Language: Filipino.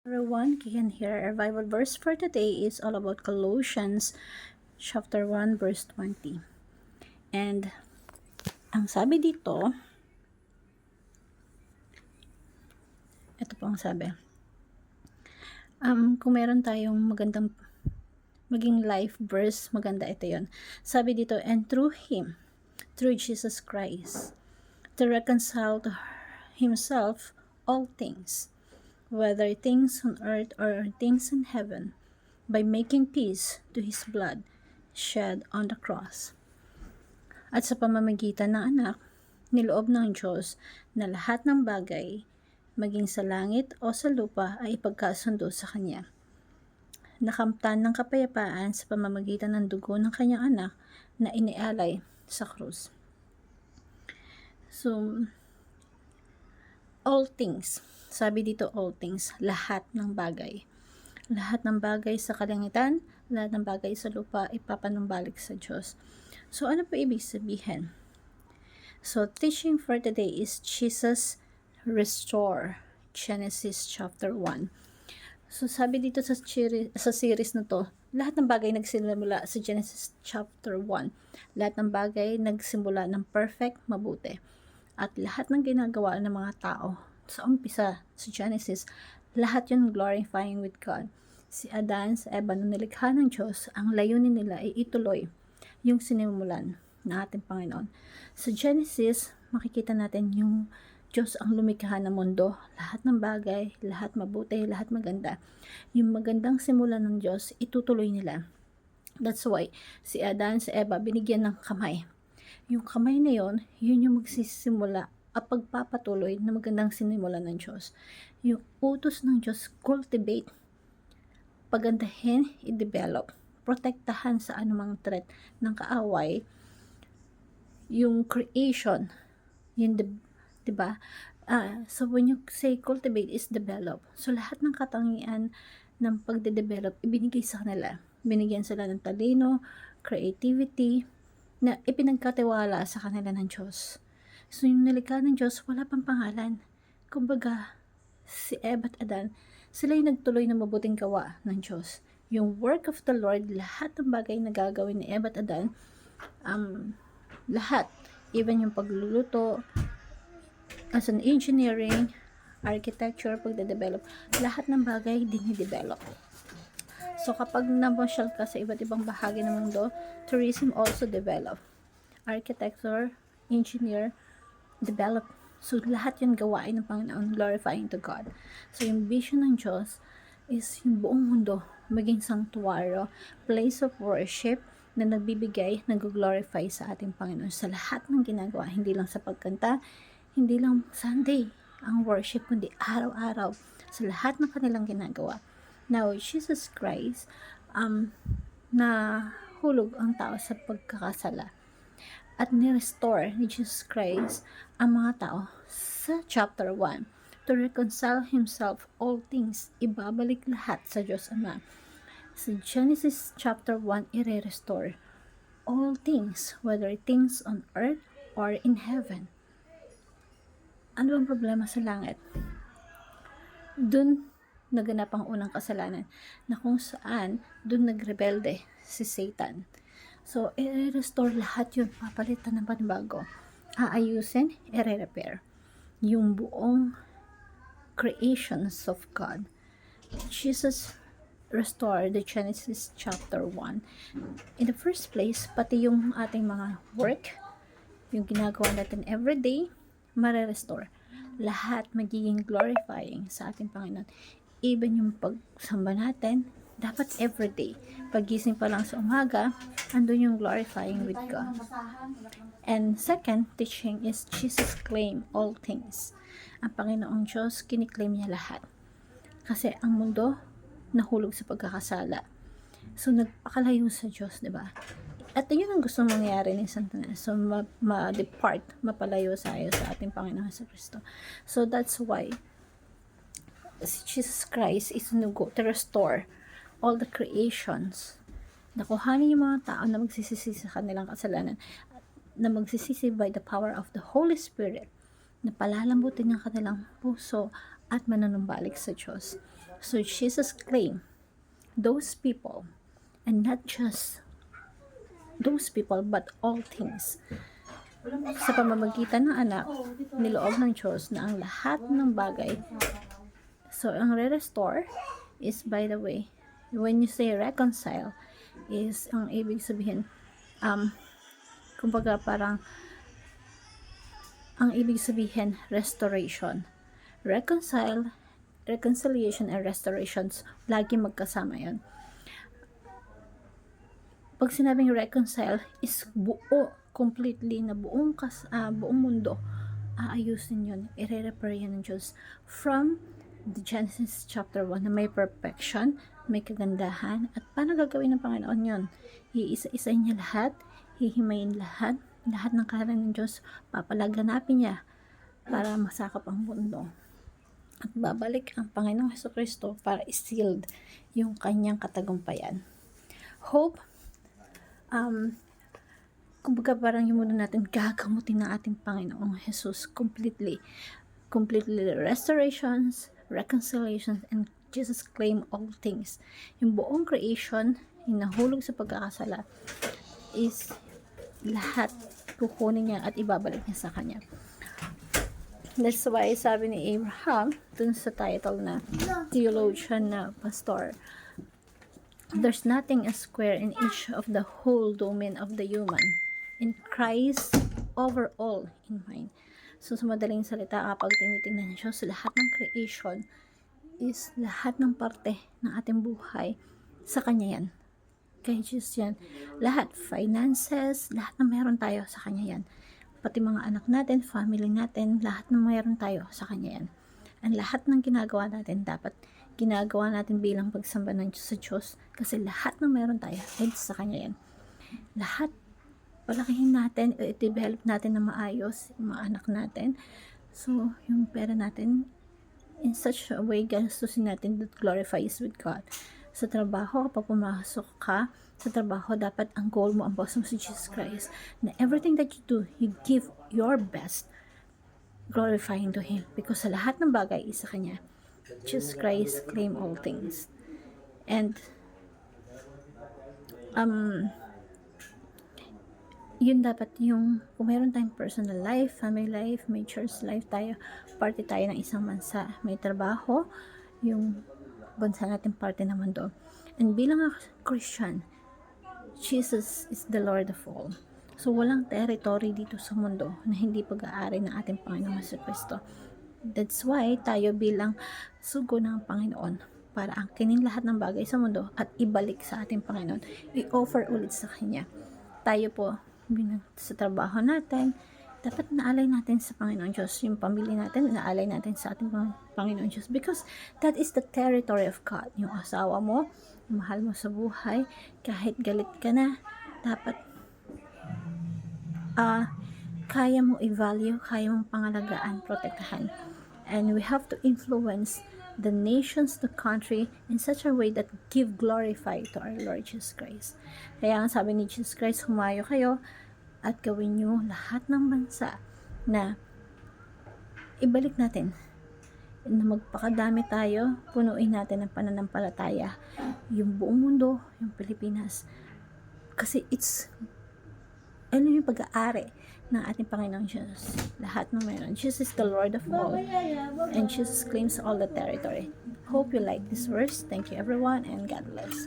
Everyone, Kian here. Our Bible verse for today is all about Colossians chapter 1 verse 20. And ang sabi dito, ito po ang sabi. Kung meron tayong maging life verse, maganda ito 'yon. Sabi dito, and through Him, through Jesus Christ, to reconcile to Himself all things, whether things on earth or things in heaven, by making peace to His blood shed on the cross. At sa pamamagitan ng anak, niloob ng Diyos na lahat ng bagay, maging sa langit o sa lupa, ay ipagkasundo sa Kanya. Nakamtan ng kapayapaan sa pamamagitan ng dugo ng Kanyang anak na inialay sa krus. So, all things, sabi dito all things, lahat ng bagay. Lahat ng bagay sa kalangitan, lahat ng bagay sa lupa, ipapanumbalik sa Diyos. So, ano po ibig sabihin? So, teaching for today is Jesus Restore, Genesis chapter 1. So, sabi dito sa series na to, lahat ng bagay nagsimula sa Genesis chapter 1. Lahat ng bagay nagsimula ng perfect, mabuti. At lahat ng ginagawa ng mga tao, sa umpisa, sa Genesis, lahat yun glorifying with God. Si Adan, sa Eva, nung nilikha ng Diyos, ang layunin nila ay ituloy yung sinimulan ng ating Panginoon. Sa Genesis, makikita natin yung Diyos ang lumikha ng mundo, lahat ng bagay, lahat mabuti, lahat maganda. Yung magandang simulan ng Diyos, itutuloy nila. That's why si Adan, sa Eva, binigyan ng kamay. Yung kamay na yon, yun yung magsisimula at pagpapatuloy na magandang sinimulan ng Diyos. Yung utos ng Diyos, cultivate, pagandahin, i-develop, protektahan sa anumang threat ng kaaway, yung creation, yung diba? So when you say cultivate is develop. So lahat ng katangian ng pagde-develop ibinigay sa kanila. Binigyan sila ng talino, creativity, na ipinagkatiwala sa kanila ng Diyos. So yung nilikha ng Diyos, wala pang pangalan. Kumbaga, si Eva at Adan, sila yung nagtuloy ng mabuting gawa ng Diyos. Yung work of the Lord, lahat ng bagay na gagawin ni Eva at Adan, lahat, even yung pagluluto, as an engineering, architecture, pagde-develop, lahat ng bagay dinidevelop. So, kapag namasyal ka sa iba't ibang bahagi ng mundo, tourism also develop. Architecture, engineer, develop. So, lahat yun gawain ng Panginoon, glorifying to God. So, yung vision ng Diyos is yung buong mundo maging sanctuaryo, place of worship na nagbibigay, nag-glorify sa ating Panginoon sa lahat ng ginagawa, hindi lang sa pagkanta, hindi lang Sunday ang worship, kundi araw-araw sa lahat ng kanilang ginagawa. Now, Jesus Christ, nahulog ang tao sa pagkakasala. At ni-restore ni Jesus Christ ang mga tao sa chapter 1 to reconcile Himself all things, ibabalik lahat sa Diyos Ama. Sa Genesis chapter 1, i-restore all things, whether things on earth or in heaven. Ano ang problema sa langit? Dun naganap ang unang kasalanan, na kung saan dun nagrebelde si Satan. So, i-restore lahat yun, papalitan ng panibago, aayusin, i-repair yung buong creations of God. Jesus restored the Genesis chapter 1. In the first place, pati yung ating mga work, yung ginagawa natin everyday, mare-restore. Lahat magiging glorifying sa ating Panginoon. Even yung pagsamba natin, dapat everyday. Pagising pa lang sa umaga, andun yung glorifying with God. And second teaching is Jesus claim all things. Ang Panginoong Diyos, kiniklaim niya lahat. Kasi ang mundo, nahulog sa pagkakasala. So, nagpakalayo sa Diyos, diba? At yun ang gusto mangyari ni Satanas. So, ma-depart, mapalayo sa ating Panginoon sa Kristo. So, that's why si Jesus Christ is to restore all the creations. Nakuhanin yung mga tao na magsisisi sa kanilang kasalanan, na magsisisi by the power of the Holy Spirit, na palalambutin ang kanilang puso at mananumbalik sa Diyos. So Jesus claimed those people, and not just those people but all things, sa pamamagitan ng anak, niloob ng Diyos na ang lahat ng bagay. So ang re-restore is, by the way, when you say reconcile, is ang ibig sabihin, kumbaga parang ang ibig sabihin restoration. Reconciliation and restorations, lagi magkasama yon. Pag sinabing reconcile is buo, completely na buong mundo, aayusin yun, i-repair yan ng Diyos from the Genesis chapter 1 na may perfection, may kagandahan, at paano gagawin ng Panginoon yun? Iisa-isain niya lahat, hihimayin lahat ng kahalan ng Diyos, papalaganapin niya para masakop ang mundo. At babalik ang Panginoong Hesukristo para i-sealed yung kanyang katagumpayan. Hope, kumbaga parang yung mundo natin gagamutin ng ating Panginoong Jesus completely restorations, reconciliations, and Jesus claim all things. Yung buong creation yung nahulog sa pagkakasala is lahat kukunin niya at ibabalik niya sa kanya. That's why sabi ni Abraham dun sa title na theologian na pastor, there's nothing as square in each of the whole domain of the human, in Christ over all in mind. So sa madaling salita, kapag tinitingnan niyo sa lahat ng creation is lahat ng parte ng ating buhay sa kanya yan, kay Jesus yan. Lahat, finances, lahat na meron tayo sa kanya yan, pati mga anak natin, family natin, lahat na meron tayo sa kanya yan. Ang lahat ng ginagawa natin dapat ginagawa natin bilang pagsamba ng Diyos sa Diyos, kasi lahat ng meron tayo ay sa kanya yan. Lahat palakihin natin, i-develop natin na maayos yung mga anak natin. So yung pera natin in such a way gastusin natin that glorifies with God. Sa trabaho, kapag pumasok ka sa trabaho, dapat ang goal mo, ang boss mo si Jesus Christ, na everything that you do, you give your best glorifying to Him, because sa lahat ng bagay isa kanya. Jesus Christ claim all things. And yun dapat yung, kung meron tayong personal life, family life, may church life tayo, party tayo ng isang bansa, may trabaho, yung bansa natin parte naman doon. And bilang a Christian, Jesus is the Lord of all. So walang territory dito sa mundo na hindi pag-aari ng ating Panginoong Jesucristo. That's why tayo bilang sugo ng Panginoon, para angkinin lahat ng bagay sa mundo at ibalik sa ating Panginoon, i-offer ulit sa Kanya. Tayo po, sa trabaho natin, dapat naalay natin sa Panginoon Diyos. Yung pamilya natin, naalay natin sa ating Panginoon Diyos, because that is the territory of God. Yung asawa mo, yung mahal mo sa buhay, kahit galit ka na, dapat kaya mong i-value, kaya mong pangalagaan, protektahan. And we have to influence the nations, the country, in such a way that give glorify to our Lord Jesus Christ. Kaya ang sabi ni Jesus Christ, humayo kayo at gawin nyo lahat ng bansa na ibalik natin, na magpakadami tayo, punuin natin ng pananampalataya yung buong mundo, yung Pilipinas, kasi it's yung pag-aari ng ating Panginoong Diyos. Lahat ng mayroon. Jesus is the Lord of all, and Jesus claims all the territory. Hope you like this verse. Thank you everyone, and God bless.